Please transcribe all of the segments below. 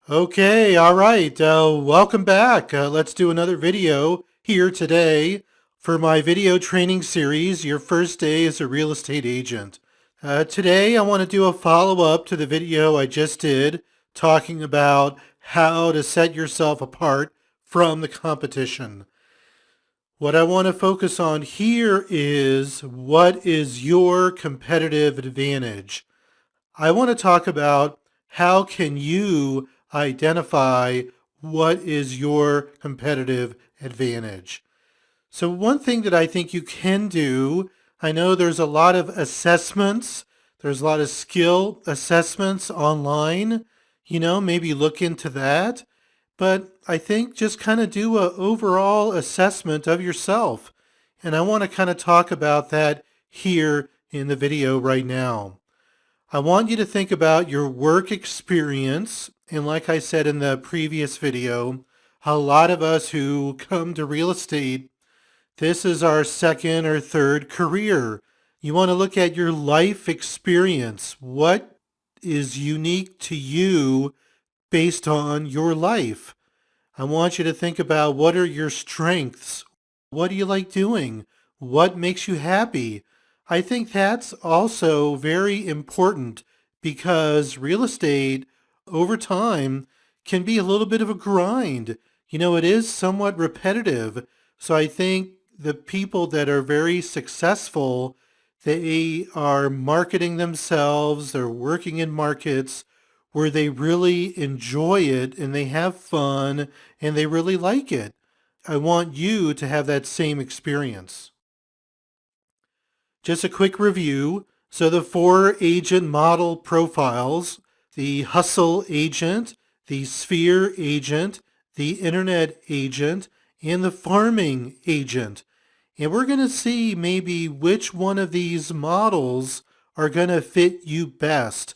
Okay, all right. Welcome back. Let's do another video here today for my video training series, Your First Day as a Real Estate Agent. Today, I want to do a follow-up to the video I just did talking about how to set yourself apart from the competition. What I want to focus on here is what is your competitive advantage? I want to talk about how can you identify what is your competitive advantage. So one thing that I think you can do, I know there's a lot of assessments, there's a lot of skill assessments online, maybe look into that. But I think just kind of do an overall assessment of yourself. And I want to kind of talk about that here in the video right now. I want you to think about your work experience. And like I said in the previous video, a lot of us who come to real estate, this is our second or third career. You want to look at your life experience. What is unique to you based on your life? I want you to think about what are your strengths? What do you like doing? What makes you happy? I think that's also very important because real estate over time can be a little bit of a grind. It is somewhat repetitive. So I think the people that are very successful, they are marketing themselves, they're working in markets where they really enjoy it and they have fun and they really like it. I want you to have that same experience. Just a quick review. So the 4 agent model profiles, the hustle agent, the sphere agent, the internet agent, and the farming agent. And we're going to see maybe which one of these models are going to fit you best.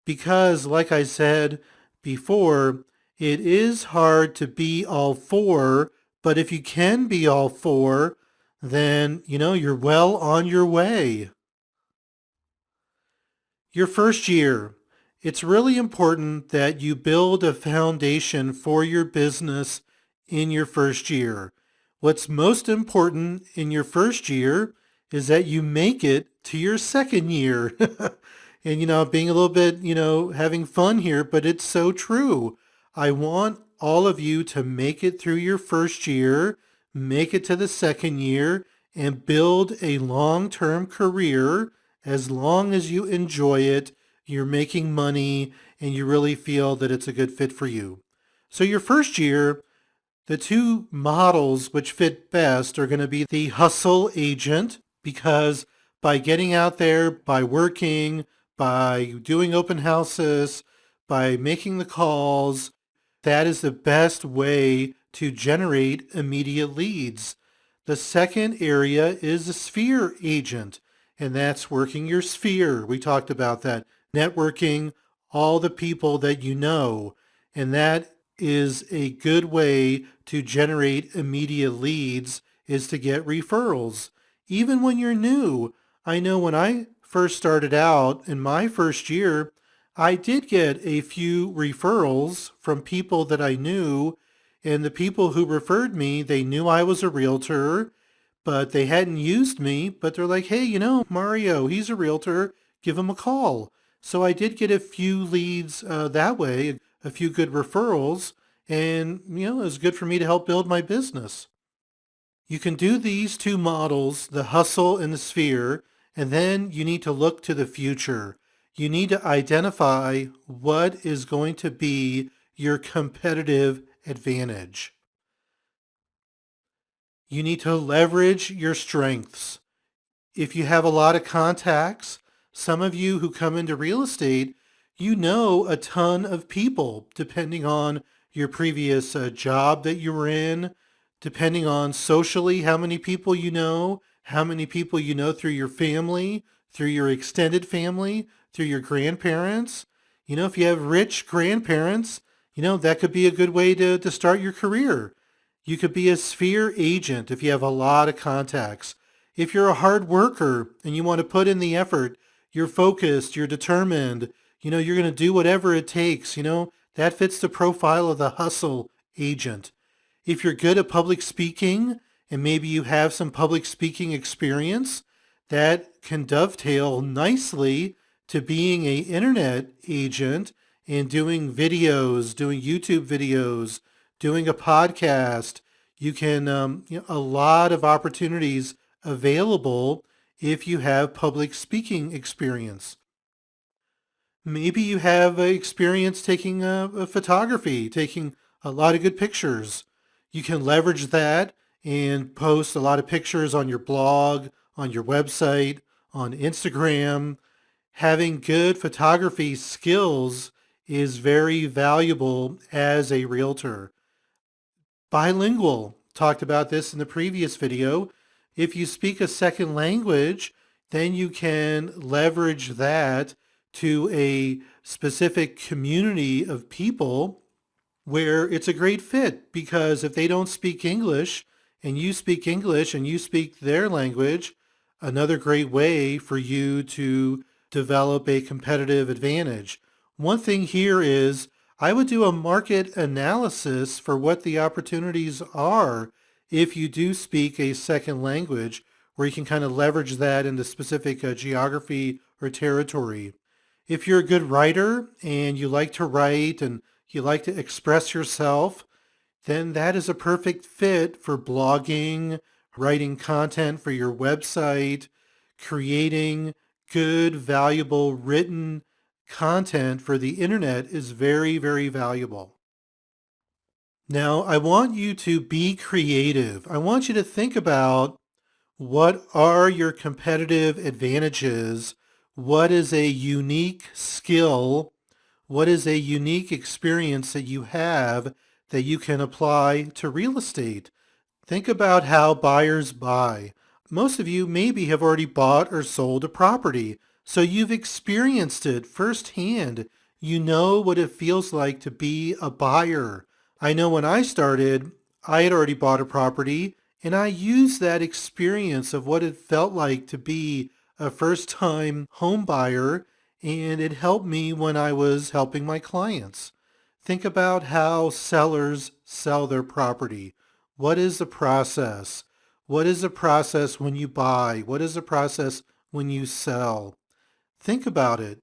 Because, like I said before, it is hard to be all 4, but if you can be all 4, then, you're well on your way. Your first year, it's really important that you build a foundation for your business in your first year. What's most important in your first year is that you make it to your second year. And, being a little bit, having fun here, but it's so true. I want all of you to make it through your first year, make it to the second year, and build a long-term career. As long as you enjoy it, you're making money, and you really feel that it's a good fit for you. So your first year, the 2 models which fit best are going to be the hustle agent, because by getting out there, by working, by doing open houses, by making the calls, that is the best way to generate immediate leads. The second area is the sphere agent, and that's working your sphere. We talked about that. Networking, all the people that you know, and that is a good way to generate immediate leads is to get referrals. Even when you're new, I know when I first started out in my first year, I did get a few referrals from people that I knew, and the people who referred me, they knew I was a realtor, but they hadn't used me, but they're like, hey, Mario, he's a realtor, give him a call. So I did get a few leads that way, a few good referrals, and, it was good for me to help build my business. You can do these 2 models, the hustle and the sphere, and then you need to look to the future. You need to identify what is going to be your competitive advantage. You need to leverage your strengths. If you have a lot of contacts, some of you who come into real estate, you know a ton of people, depending on your previous job that you were in, depending on socially how many people you know, how many people you know through your family, through your extended family, through your grandparents. If you have rich grandparents, that could be a good way to start your career. You could be a sphere agent if you have a lot of contacts. If you're a hard worker and you want to put in the effort, you're focused, you're determined, you're going to do whatever it takes, That fits the profile of the hustle agent. If you're good at public speaking and maybe you have some public speaking experience, that can dovetail nicely to being a internet agent and doing videos, doing YouTube videos, doing a podcast. You can, a lot of opportunities available if you have public speaking experience. Maybe you have experience taking a photography, taking a lot of good pictures. You can leverage that and post a lot of pictures on your blog, on your website, on Instagram. Having good photography skills is very valuable as a realtor. Bilingual, talked about this in the previous video. If you speak a second language, then you can leverage that to a specific community of people where it's a great fit, because if they don't speak English and you speak their language, another great way for you to develop a competitive advantage. One thing here is I would do a market analysis for what the opportunities are if you do speak a second language, where you can kind of leverage that into specific geography or territory. If you're a good writer and you like to write and you like to express yourself, then that is a perfect fit for blogging, writing content for your website, creating good, valuable written content for the internet is very, very valuable. Now, I want you to be creative. I want you to think about what are your competitive advantages? What is a unique skill? What is a unique experience that you have that you can apply to real estate? Think about how buyers buy. Most of you maybe have already bought or sold a property, so you've experienced it firsthand. You know what it feels like to be a buyer. I know when I started, I had already bought a property, and I used that experience of what it felt like to be a first-time home buyer, and it helped me when I was helping my clients. Think about how sellers sell their property. What is the process? What is the process when you buy? What is the process when you sell? Think about it.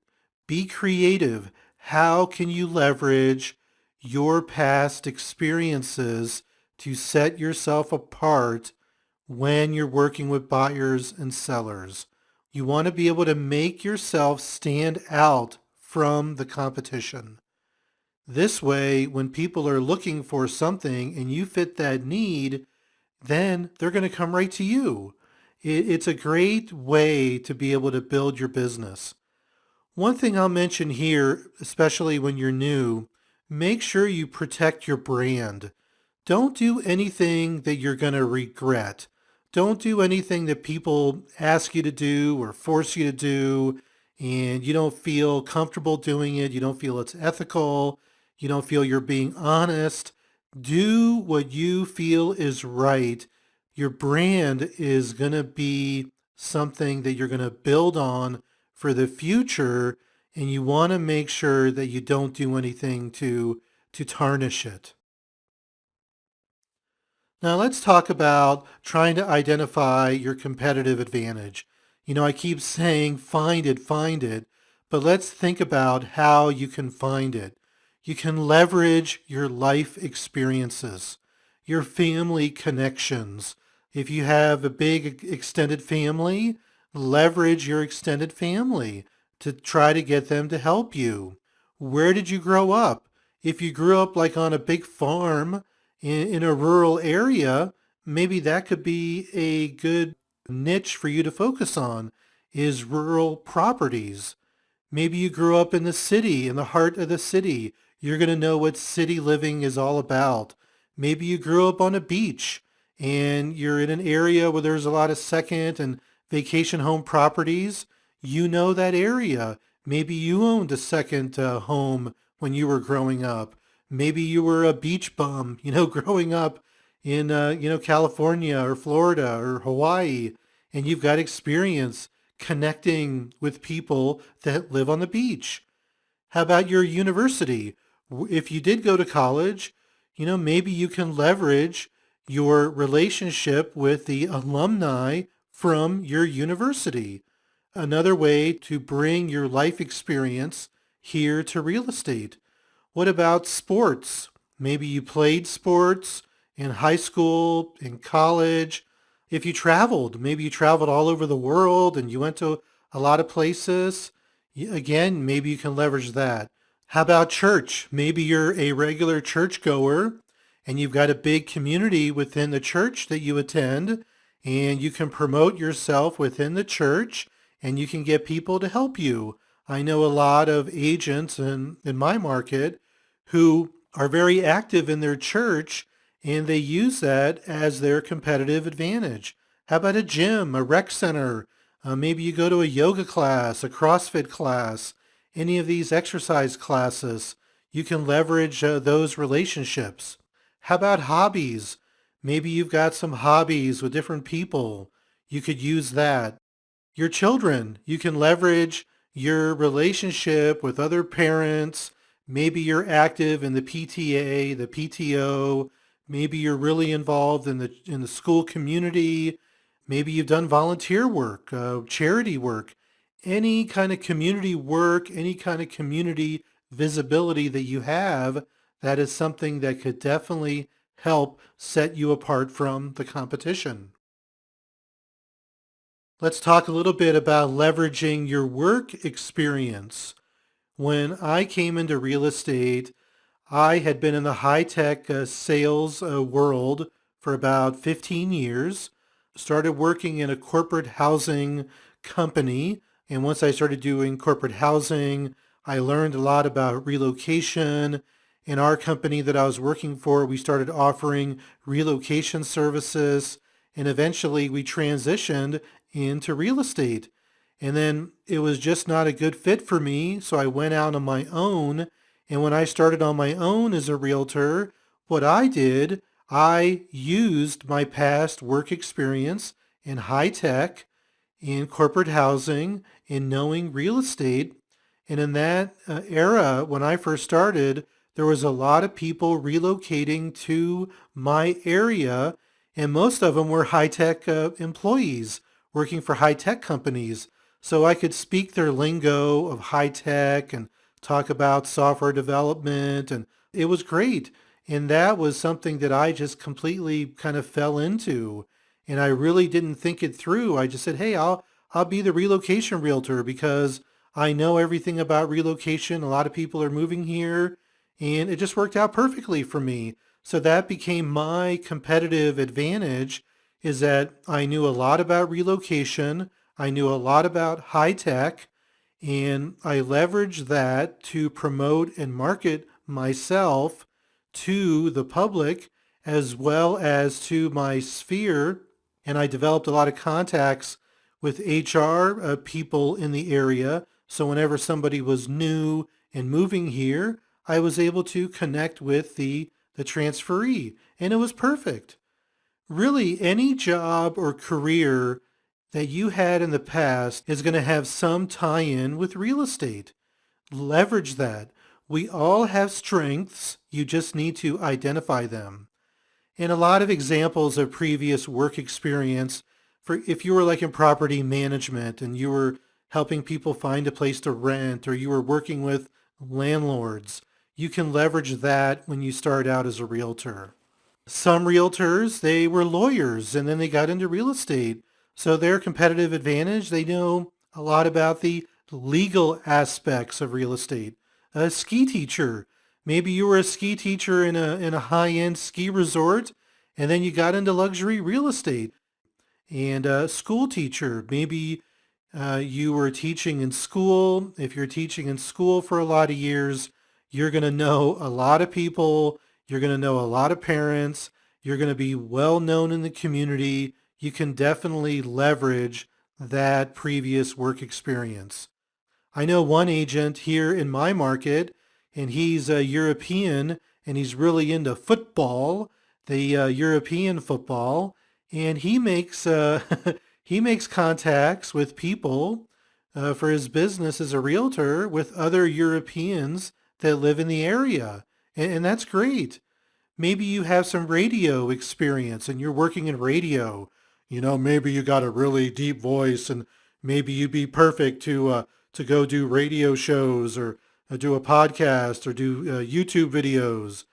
Be creative. How can you leverage your past experiences to set yourself apart when you're working with buyers and sellers? You want to be able to make yourself stand out from the competition. This way, when people are looking for something and you fit that need, then they're going to come right to you. It's a great way to be able to build your business. One thing I'll mention here, especially when you're new, make sure you protect your brand. Don't do anything that you're going to regret. Don't do anything that people ask you to do or force you to do, and you don't feel comfortable doing it. You don't feel it's ethical. You don't feel you're being honest. Do what you feel is right. Your brand is going to be something that you're going to build on for the future, and you want to make sure that you don't do anything to tarnish it. Now let's talk about trying to identify your competitive advantage. I keep saying find it, but let's think about how you can find it. You can leverage your life experiences, your family connections. If you have a big extended family, leverage your extended family to try to get them to help you. Where did you grow up? If you grew up like on a big farm, in a rural area, maybe that could be a good niche for you to focus on, is rural properties. Maybe you grew up in the city, in the heart of the city. You're going to know what city living is all about. Maybe you grew up on a beach and you're in an area where there's a lot of second and vacation home properties. You know that area. Maybe you owned a second home when you were growing up. Maybe you were a beach bum, growing up in, California or Florida or Hawaii, and you've got experience connecting with people that live on the beach. How about your university? If you did go to college, maybe you can leverage your relationship with the alumni from your university. Another way to bring your life experience here to real estate. What about sports? Maybe you played sports in high school, in college. If you traveled, maybe you traveled all over the world and you went to a lot of places. Again, maybe you can leverage that. How about church? Maybe you're a regular churchgoer and you've got a big community within the church that you attend, and you can promote yourself within the church and you can get people to help you. I know a lot of agents in my market who are very active in their church and they use that as their competitive advantage. How about a gym, a rec center? Maybe you go to a yoga class, a CrossFit class, any of these exercise classes. You can leverage those relationships. How about hobbies? Maybe you've got some hobbies with different people. You could use that. Your children, you can leverage your relationship with other parents. Maybe you're active in the PTA, the PTO. Maybe you're really involved in the school community. Maybe you've done volunteer work, charity work, any kind of community work, any kind of community visibility that you have. That is something that could definitely help set you apart from the competition. Let's talk a little bit about leveraging your work experience. When I came into real estate, I had been in the high-tech sales world for about 15 years, started working in a corporate housing company. And once I started doing corporate housing, I learned a lot about relocation. In our company that I was working for, we started offering relocation services, and eventually we transitioned into real estate. And then it was just not a good fit for me, so I went out on my own. And when I started on my own as a realtor, what I did, I used my past work experience in high tech, in corporate housing, in knowing real estate. And in that era, when I first started, there was a lot of people relocating to my area, and most of them were high-tech employees working for high-tech companies. So I could speak their lingo of high-tech and talk about software development, and it was great. And that was something that I just completely kind of fell into. And I really didn't think it through. I just said, hey, I'll be the relocation realtor because I know everything about relocation. A lot of people are moving here, and it just worked out perfectly for me. So that became my competitive advantage, is that I knew a lot about relocation. I knew a lot about high tech, and I leveraged that to promote and market myself to the public as well as to my sphere. And I developed a lot of contacts with HR people in the area. So whenever somebody was new and moving here, I was able to connect with the transferee, and it was perfect. Really, any job or career that you had in the past is going to have some tie-in with real estate. Leverage that. We all have strengths. You just need to identify them. And a lot of examples of previous work experience, for if you were like in property management and you were helping people find a place to rent, or you were working with landlords, you can leverage that when you start out as a realtor. Some realtors, they were lawyers and then they got into real estate. So their competitive advantage, they know a lot about the legal aspects of real estate. A ski teacher, maybe you were a ski teacher in a high-end ski resort and then you got into luxury real estate. And a school teacher, maybe you were teaching in school. If you're teaching in school for a lot of years, you're going to know a lot of people. You're going to know a lot of parents. You're going to be well known in the community. You can definitely leverage that previous work experience. I know one agent here in my market, and he's a European, and he's really into football, the European football, and he makes he makes contacts with people for his business as a realtor with other Europeans that live in the area. And that's great. Maybe you have some radio experience and you're working in radio. Maybe you got a really deep voice and maybe you'd be perfect to go do radio shows or do a podcast or do YouTube videos.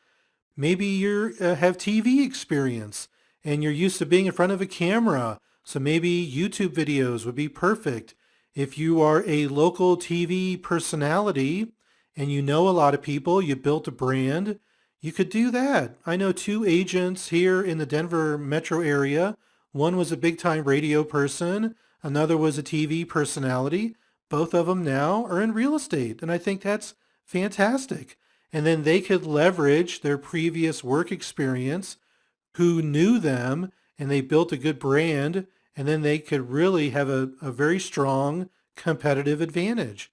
Maybe you have TV experience and you're used to being in front of a camera. So maybe YouTube videos would be perfect. If you are a local TV personality and you know a lot of people, you built a brand, you could do that. I know two agents here in the Denver metro area. One was a big time radio person. Another was a TV personality. Both of them now are in real estate. And I think that's fantastic. And then they could leverage their previous work experience, who knew them, and they built a good brand, and then they could really have a very strong competitive advantage.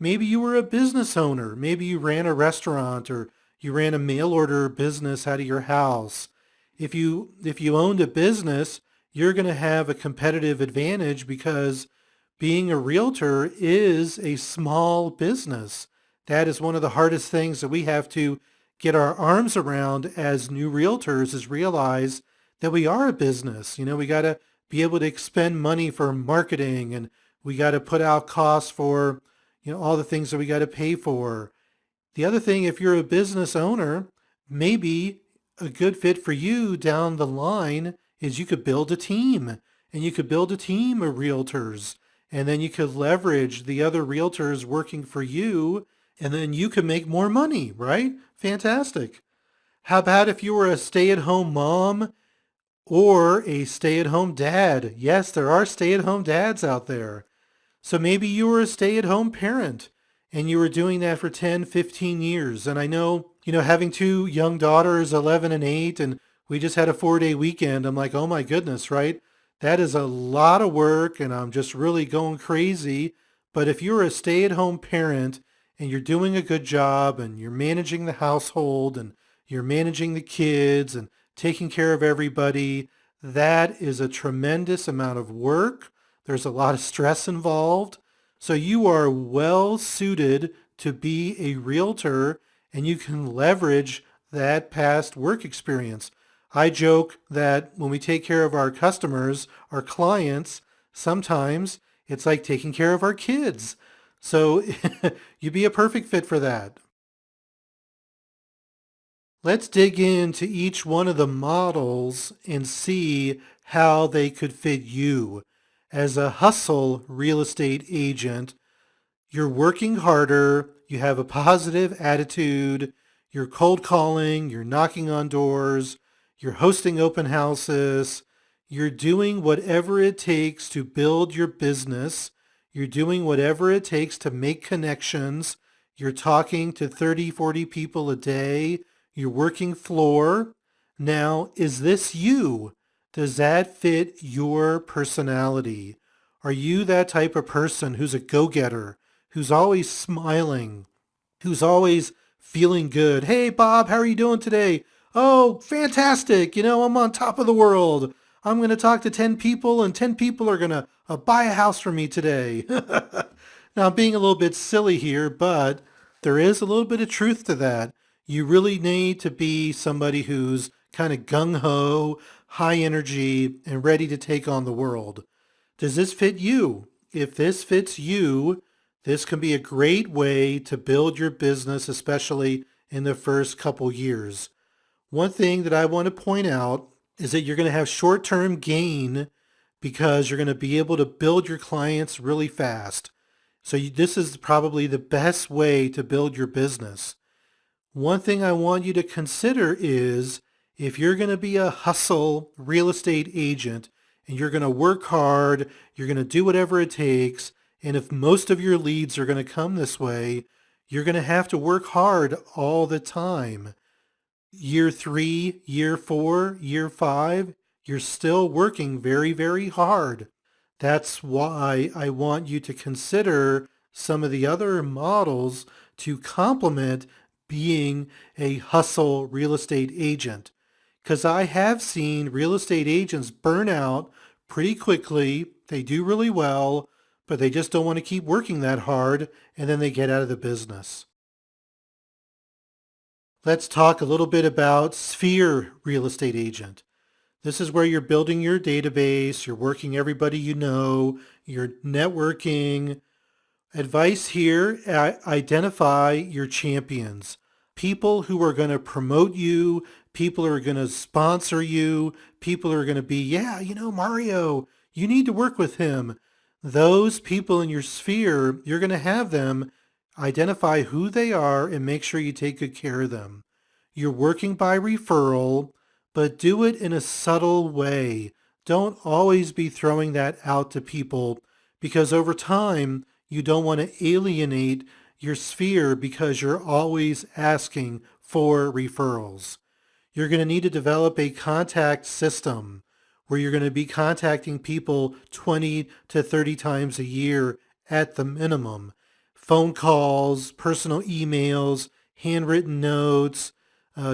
Maybe you were a business owner. Maybe you ran a restaurant or you ran a mail order business out of your house. If you owned a business, you're going to have a competitive advantage because being a realtor is a small business. That is one of the hardest things that we have to get our arms around as new realtors is realize that we are a business. We got to be able to expend money for marketing and we got to put out costs for, all the things that we got to pay for. The other thing, if you're a business owner, maybe a good fit for you down the line is you could build a team and you could build a team of realtors and then you could leverage the other realtors working for you and then you could make more money, right? Fantastic. How about if you were a stay-at-home mom or a stay-at-home dad? Yes, there are stay-at-home dads out there. So maybe you were a stay-at-home parent and you were doing that for 10, 15 years. And I know, having two young daughters, 11 and 8, and we just had a 4-day weekend. I'm like, oh my goodness, right? That is a lot of work and I'm just really going crazy. But if you're a stay-at-home parent and you're doing a good job and you're managing the household and you're managing the kids and taking care of everybody, that is a tremendous amount of work. There's a lot of stress involved. So you are well suited to be a realtor and you can leverage that past work experience. I joke that when we take care of our customers, our clients, sometimes it's like taking care of our kids. So you'd be a perfect fit for that. Let's dig into each one of the models and see how they could fit you. As a hustle real estate agent, you're working harder, you have a positive attitude, you're cold calling, you're knocking on doors, you're hosting open houses, you're doing whatever it takes to build your business, you're doing whatever it takes to make connections, you're talking to 30, 40 people a day, you're working floor. Now, is this you? Does that fit your personality? Are you that type of person who's a go-getter, who's always smiling, who's always feeling good? Hey, Bob, how are you doing today? Oh, fantastic. I'm on top of the world. I'm going to talk to 10 people and 10 people are going to buy a house from me today. Now, I'm being a little bit silly here, but there is a little bit of truth to that. You really need to be somebody who's kind of gung-ho, high energy, and ready to take on the world. Does this fit you? If this fits you, this can be a great way to build your business, especially in the first couple years. One thing that I want to point out is that you're going to have short-term gain because you're going to be able to build your clients really fast. So this is probably the best way to build your business. One thing I want you to consider is if you're going to be a hustle real estate agent and you're going to work hard, you're going to do whatever it takes, and if most of your leads are going to come this way, you're going to have to work hard all the time. Year 3, year 4, year 5, you're still working very, very hard. That's why I want you to consider some of the other models to complement being a hustle real estate agent. Because I have seen real estate agents burn out pretty quickly. They do really well, but they just don't want to keep working that hard, and then they get out of the business. Let's talk a little bit about Sphere Real Estate Agent. This is where you're building your database, you're working everybody you know, you're networking. Advice here, identify your champions. People who are going to promote you, people who are going to sponsor you, people who are going to be, yeah, Mario, you need to work with him. Those people in your sphere, you're going to have them identify who they are and make sure you take good care of them. You're working by referral, but do it in a subtle way. Don't always be throwing that out to people because over time, you don't want to alienate your sphere because you're always asking for referrals. You're going to need to develop a contact system where you're going to be contacting people 20 to 30 times a year at the minimum. Phone calls, personal emails, handwritten notes,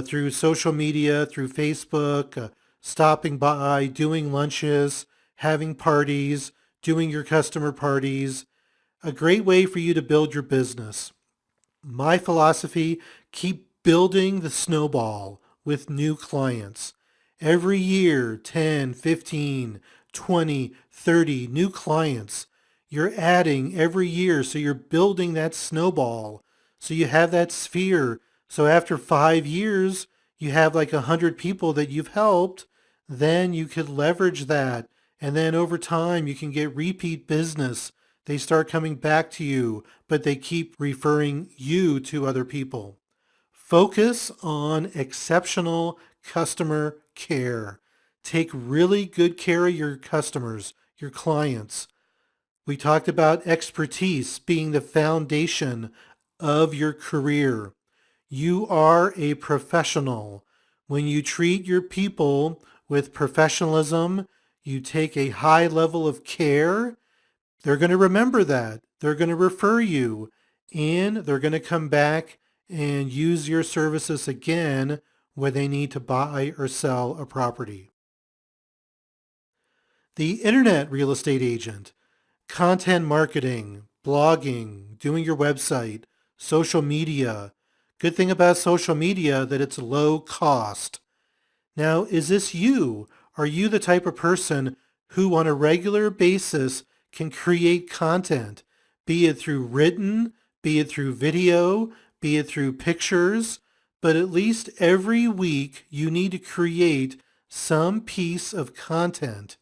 through social media, through Facebook, stopping by, doing lunches, having parties, doing your customer parties. A great way for you to build your business. My philosophy, keep building the snowball with new clients. Every year, 10, 15, 20, 30 new clients. You're adding every year, so you're building that snowball. So you have that sphere. So after 5 years, you have like 100 people that you've helped. Then you could leverage that. And then over time, you can get repeat business. They start coming back to you, but they keep referring you to other people. Focus on exceptional customer care. Take really good care of your customers, your clients. We talked about expertise being the foundation of your career. You are a professional. When you treat your people with professionalism, you take a high level of care, they're going to remember that. They're going to refer you and they're going to come back and use your services again when they need to buy or sell a property. The internet real estate agent, content marketing, blogging, doing your website, social media. Good thing about social media that it's low cost. Now, is this you? Are you the type of person who on a regular basis can create content, be it through written, be it through video, be it through pictures, but at least every week you need to create some piece of content.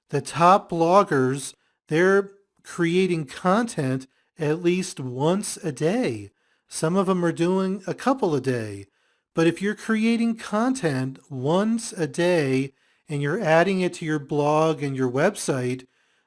The top bloggers, they're creating content at least once a day. Some of them are doing a couple a day. But if you're creating content once a day and you're adding it to your blog and your website,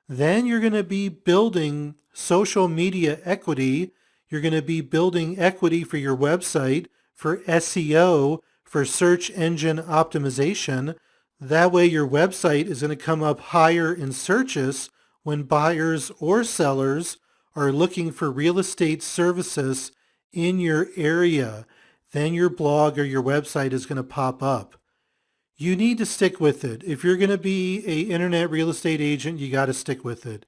then you're going to be building social media equity. You're going to be building equity for your website, for SEO, for search engine optimization. That way your website is going to come up higher in searches when buyers or sellers are looking for real estate services in your area. Then your blog or your website is going to pop up. You need to stick with it. If you're going to be an internet real estate agent, you got to stick with it.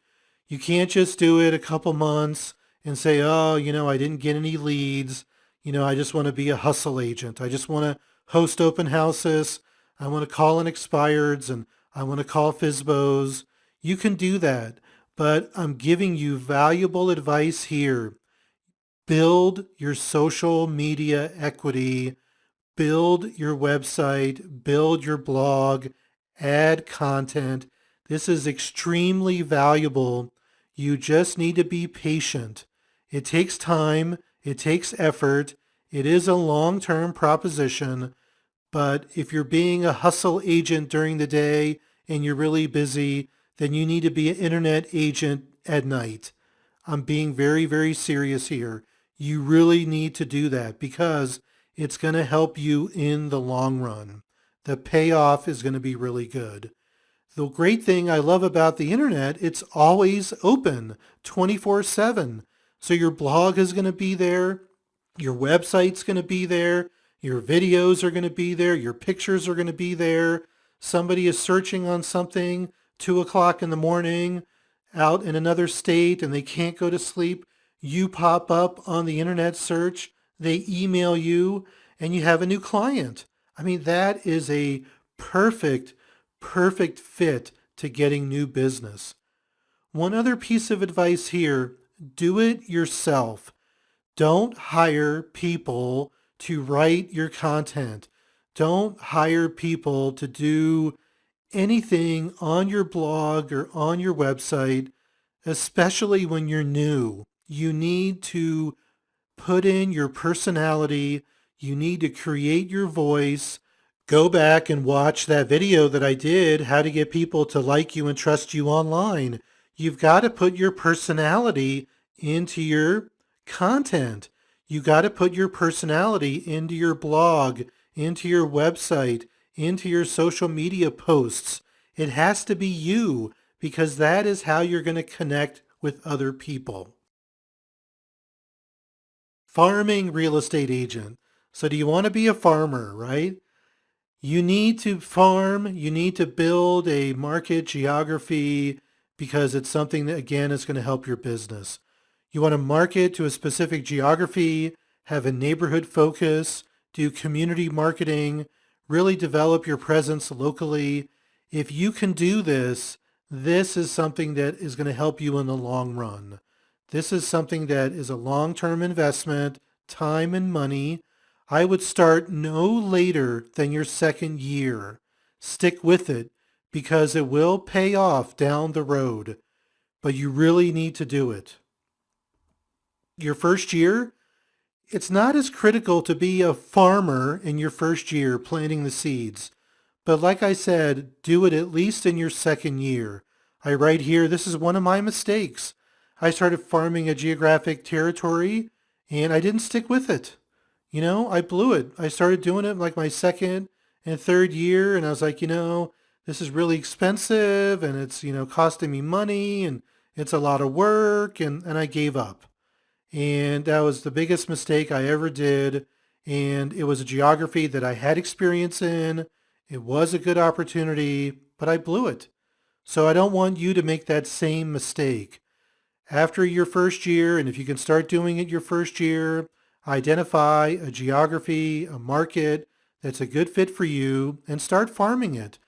You can't just do it a couple months and say, oh, I didn't get any leads. I just want to be a hustle agent. I just want to host open houses. I want to call in expireds and I want to call FSBOs. You can do that, but I'm giving you valuable advice here. Build your social media equity, build your website, build your blog, add content. This is extremely valuable. You just need to be patient. It takes time. It takes effort. It is a long-term proposition. But if you're being a hustle agent during the day and you're really busy, then you need to be an internet agent at night. I'm being very, very serious here. You really need to do that because it's going to help you in the long run. The payoff is going to be really good. The great thing I love about the internet, it's always open 24/7. So your blog is going to be there. Your website's going to be there. Your videos are going to be there. Your pictures are going to be there. Somebody is searching on something 2 o'clock in the morning out in another state and they can't go to sleep. You pop up on the internet search. They email you and you have a new client. I mean, that is a perfect, perfect fit to getting new business. One other piece of advice here, do it yourself. Don't hire people to write your content. Don't hire people to do anything on your blog or on your website, especially when you're new. You need to put in your personality. You need to create your voice. Go back and watch that video that I did, how to get people to like you and trust you online. You've got to put your personality into your content. You got to put your personality into your blog, into your website, into your social media posts. It has to be you because that is how you're going to connect with other people. Farming real estate agent. So do you want to be a farmer, right? You need to farm, you need to build a market geography because it's something that, again, is going to help your business. You want to market to a specific geography, have a neighborhood focus, do community marketing, really develop your presence locally. If you can do this, this is something that is going to help you in the long run. This is something that is a long-term investment, time and money. I would start no later than your second year. Stick with it because it will pay off down the road, but you really need to do it. Your first year, it's not as critical to be a farmer in your first year planting the seeds. But like I said, do it at least in your second year. I write here, this is one of my mistakes. I started farming a geographic territory and I didn't stick with it. I blew it. I started doing it like my second and third year and I was like, this is really expensive and it's, costing me money and it's a lot of work and I gave up. And that was the biggest mistake I ever did. And it was a geography that I had experience in. It was a good opportunity, but I blew it. So I don't want you to make that same mistake. After your first year, and if you can start doing it your first year, identify a geography, a market that's a good fit for you and start farming it.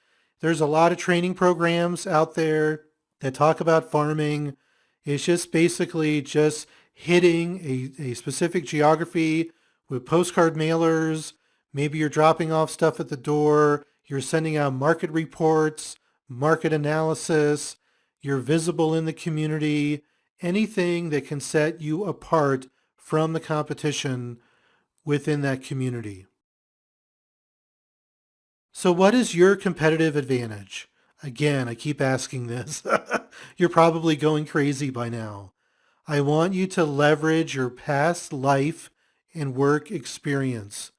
There's a lot of training programs out there that talk about farming. It's just basically just hitting a specific geography with postcard mailers. Maybe you're dropping off stuff at the door. You're sending out market reports, market analysis. You're visible in the community. Anything that can set you apart from the competition within that community. So what is your competitive advantage? Again, I keep asking this. You're probably going crazy by now. I want you to leverage your past life and work experience.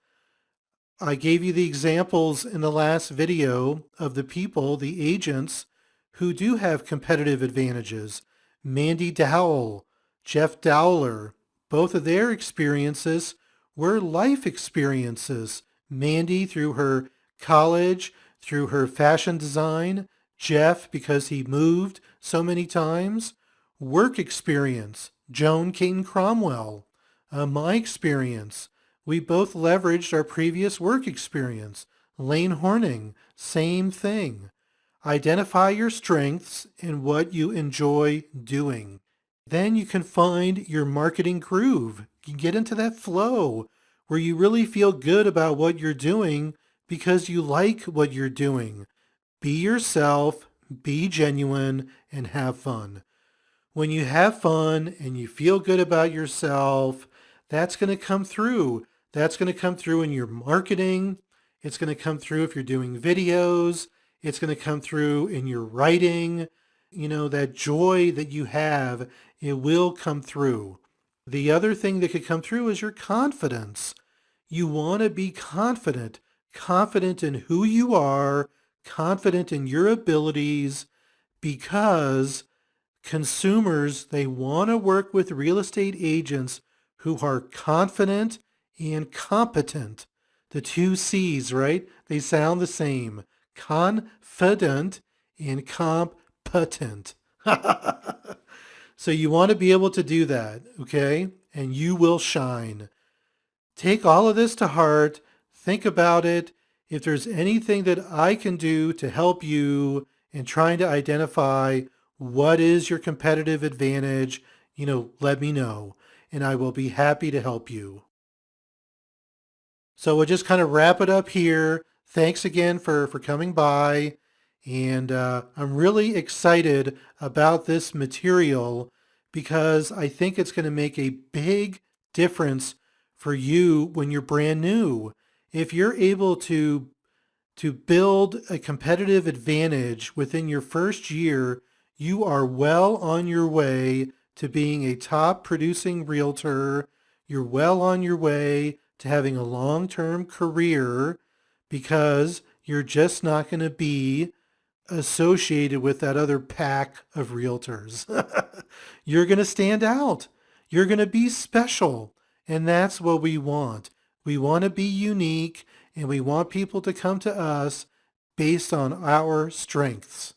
I gave you the examples in the last video of the people, the agents, who do have competitive advantages. Mandy Dowell, Jeff Dowler, both of their experiences were life experiences. Mandy through her college, through her fashion design, Jeff because he moved so many times. Work experience, Joan Caton Cromwell. My experience, we both leveraged our previous work experience. Lane Horning, same thing. Identify your strengths and what you enjoy doing. Then you can find your marketing groove. You get into that flow where you really feel good about what you're doing because you like what you're doing. Be yourself, be genuine, and have fun. When you have fun and you feel good about yourself, that's going to come through. That's going to come through in your marketing. It's going to come through if you're doing videos. It's going to come through in your writing. That joy that you have, it will come through. The other thing that could come through is your confidence. You want to be confident, confident in who you are, confident in your abilities, because consumers, they want to work with real estate agents who are confident and competent. The two C's, right? They sound the same. Confident and competent. So you want to be able to do that, okay? And you will shine. take all of this to heart. Think about it. If there's anything that I can do to help you in trying to identify what is your competitive advantage, let me know, and I will be happy to help you. So we'll just kind of wrap it up here. Thanks again for coming by. And I'm really excited about this material because I think it's going to make a big difference for you when you're brand new. If you're able to build a competitive advantage within your first year, you are well on your way to being a top producing realtor. You're well on your way to having a long-term career because you're just not going to be associated with that other pack of realtors. You're going to stand out. You're going to be special. And that's what we want. We want to be unique and we want people to come to us based on our strengths.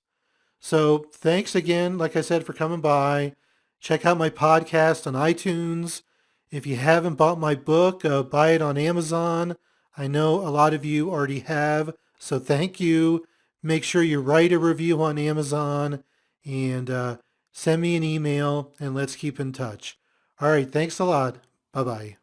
So thanks again, like I said, for coming by. Check out my podcast on iTunes. If you haven't bought my book, buy it on Amazon. I know a lot of you already have, so thank you. Make sure you write a review on Amazon and send me an email and let's keep in touch. All right, thanks a lot. Bye-bye.